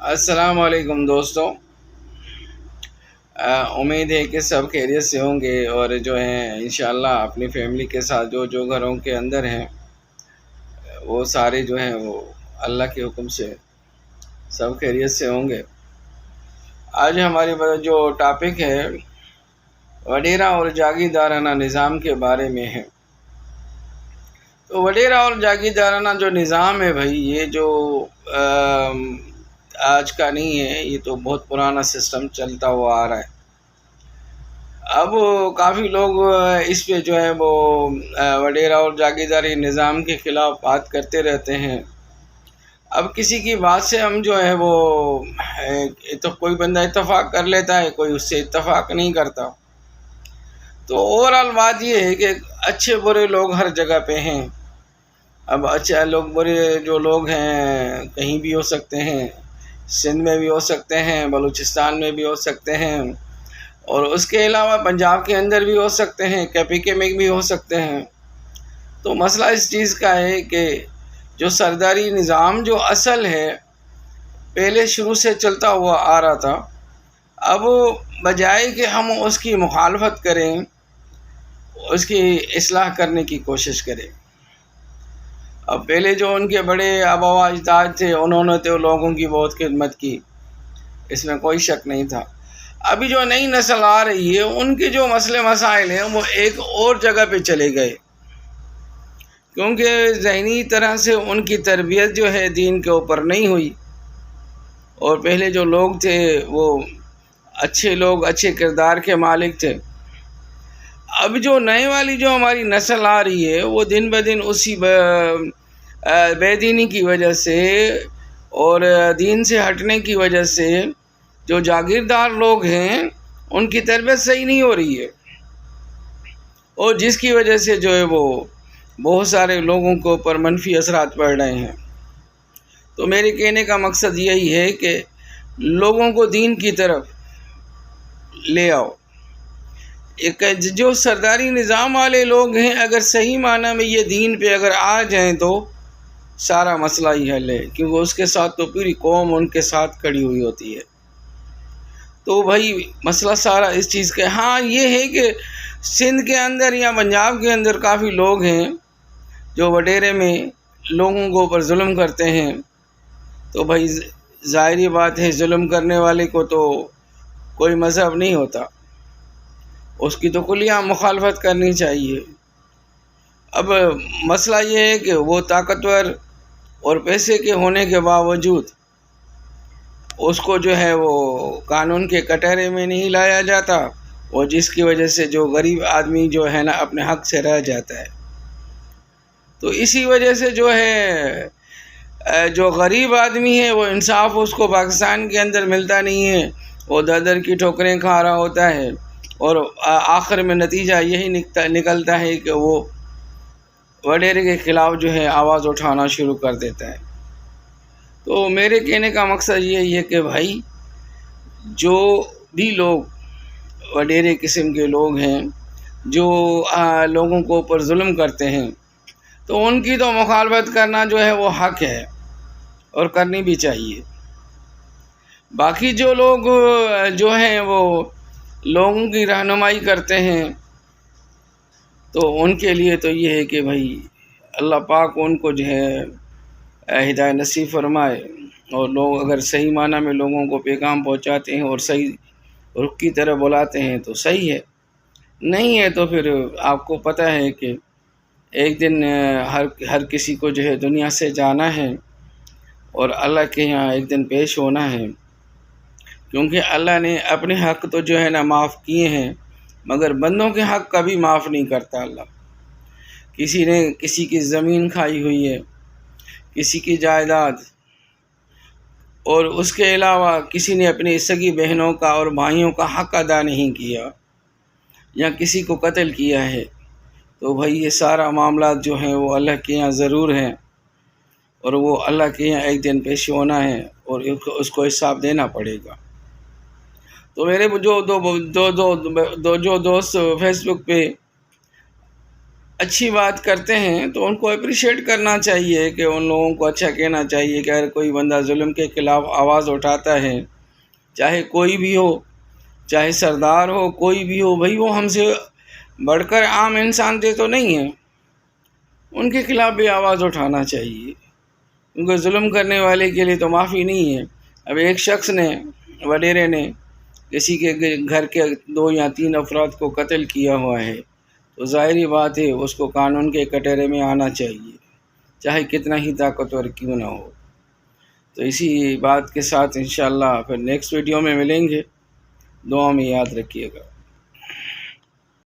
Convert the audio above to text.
السلام علیکم دوستوں، امید ہے کہ سب خیریت سے ہوں گے اور جو ہیں انشاءاللہ اپنی فیملی کے ساتھ جو گھروں کے اندر ہیں وہ سارے جو ہیں وہ اللہ کے حکم سے سب خیریت سے ہوں گے۔ آج ہماری جو ٹاپک ہے وڈیرا اور جاگیردارانہ نظام کے بارے میں ہے۔ تو وڈیرا اور جاگیردارانہ جو نظام ہے بھائی، یہ جو آج کا نہیں ہے، یہ تو بہت پرانا سسٹم چلتا ہوا آ رہا ہے۔ اب کافی لوگ اس پہ جو ہے وہ وڈیرا اور جاگیرداری نظام کے خلاف بات کرتے رہتے ہیں۔ اب کسی کی بات سے ہم جو ہے وہ تو کوئی بندہ اتفاق کر لیتا ہے، کوئی اس سے اتفاق نہیں کرتا۔ تو اوورآل بات یہ ہے کہ اچھے برے لوگ ہر جگہ پہ ہیں۔ اب اچھے لوگ برے جو لوگ ہیں کہیں بھی ہو سکتے ہیں، سندھ میں بھی ہو سکتے ہیں، بلوچستان میں بھی ہو سکتے ہیں، اور اس کے علاوہ پنجاب کے اندر بھی ہو سکتے ہیں، KPK میں بھی ہو سکتے ہیں۔ تو مسئلہ اس چیز کا ہے کہ جو سرداری نظام جو اصل ہے پہلے شروع سے چلتا ہوا آ رہا تھا، اب بجائے کہ ہم اس کی مخالفت کریں، اس کی اصلاح کرنے کی کوشش کریں۔ اب پہلے جو ان کے بڑے آبا و اجداد تھے، انہوں نے تو لوگوں کی بہت خدمت کی، اس میں کوئی شک نہیں تھا۔ ابھی جو نئی نسل آ رہی ہے، ان کے جو مسئلے مسائل ہیں وہ ایک اور جگہ پہ چلے گئے، کیونکہ ذہنی طرح سے ان کی تربیت جو ہے دین کے اوپر نہیں ہوئی، اور پہلے جو لوگ تھے وہ اچھے لوگ، اچھے کردار کے مالک تھے۔ اب جو نئے والی جو ہماری نسل آ رہی ہے، وہ دن بدن اسی بے دینی کی وجہ سے اور دین سے ہٹنے کی وجہ سے جو جاگیردار لوگ ہیں ان کی تربیت صحیح نہیں ہو رہی ہے، اور جس کی وجہ سے جو ہے وہ بہت سارے لوگوں کے اوپر منفی اثرات پڑ رہے ہیں۔ تو میرے کہنے کا مقصد یہی ہے کہ لوگوں کو دین کی طرف لے آؤ۔ ایک جو سرداری نظام والے لوگ ہیں، اگر صحیح معنی میں یہ دین پہ اگر آ جائیں تو سارا مسئلہ ہی حل ہے، کیونکہ اس کے ساتھ تو پوری قوم ان کے ساتھ کھڑی ہوئی ہوتی ہے۔ تو بھائی مسئلہ سارا اس چیز کا، ہاں یہ ہے کہ سندھ کے اندر یا پنجاب کے اندر کافی لوگ ہیں جو وڈیرے میں لوگوں کو اوپر ظلم کرتے ہیں۔ تو بھائی ظاہری بات ہے، ظلم کرنے والے کو تو کوئی مذہب نہیں ہوتا، اس کی تو کلیہ مخالفت کرنی چاہیے۔ اب مسئلہ یہ ہے کہ وہ طاقتور اور پیسے کے ہونے کے باوجود اس کو جو ہے وہ قانون کے کٹہرے میں نہیں لایا جاتا، اور جس کی وجہ سے جو غریب آدمی جو ہے نا اپنے حق سے رہ جاتا ہے۔ تو اسی وجہ سے جو ہے جو غریب آدمی ہے وہ انصاف اس کو پاکستان کے اندر ملتا نہیں ہے، وہ در در کی ٹھوکریں کھا رہا ہوتا ہے، اور آخر میں نتیجہ یہی نکلتا ہے کہ وہ وڈیرے کے خلاف جو ہے آواز اٹھانا شروع کر دیتا ہے۔ تو میرے کہنے کا مقصد یہی ہے کہ بھائی جو بھی لوگ وڈیرے قسم کے لوگ ہیں جو لوگوں کو اوپر ظلم کرتے ہیں، تو ان کی تو مخالفت کرنا جو ہے وہ حق ہے اور کرنی بھی چاہیے۔ باقی جو لوگ جو ہیں وہ لوگوں کی رہنمائی کرتے ہیں، تو ان کے لیے تو یہ ہے کہ بھائی اللہ پاک ان کو جو ہے ہدایت نصیب فرمائے، اور لوگ اگر صحیح معنی میں لوگوں کو پیغام پہنچاتے ہیں اور صحیح رخ کی طرف بلاتے ہیں تو صحیح ہے، نہیں ہے تو پھر آپ کو پتہ ہے کہ ایک دن ہر کسی کو جو ہے دنیا سے جانا ہے، اور اللہ کے یہاں ایک دن پیش ہونا ہے، کیونکہ اللہ نے اپنے حق تو جو ہے نا معاف کیے ہیں، مگر بندوں کے حق کبھی معاف نہیں کرتا اللہ۔ کسی نے کسی کی زمین کھائی ہوئی ہے، کسی کی جائیداد، اور اس کے علاوہ کسی نے اپنی سگی بہنوں کا اور بھائیوں کا حق ادا نہیں کیا، یا کسی کو قتل کیا ہے، تو بھائی یہ سارا معاملات جو ہیں وہ اللہ کے یہاں ضرور ہیں، اور وہ اللہ کے یہاں ایک دن پیش ہونا ہے، اور اس کو حساب دینا پڑے گا۔ تو میرے جو دوست فیس بک پہ اچھی بات کرتے ہیں تو ان کو اپریشیٹ کرنا چاہیے، کہ ان لوگوں کو اچھا کہنا چاہیے کہ اگر کوئی بندہ ظلم کے خلاف آواز اٹھاتا ہے، چاہے کوئی بھی ہو، چاہے سردار ہو، کوئی بھی ہو، بھئی وہ ہم سے بڑھ کر عام انسان تھے تو نہیں ہیں، ان کے خلاف بھی آواز اٹھانا چاہیے، کیونکہ ظلم کرنے والے کے لیے تو معافی نہیں ہے۔ اب ایک شخص نے، وڈیرے نے، کسی کے گھر کے 2 یا 3 افراد کو قتل کیا ہوا ہے، تو ظاہری بات ہے اس کو قانون کے کٹہرے میں آنا چاہیے، چاہے کتنا ہی طاقتور کیوں نہ ہو۔ تو اسی بات کے ساتھ انشاءاللہ پھر نیکسٹ ویڈیو میں ملیں گے، دعا میں یاد رکھیے گا۔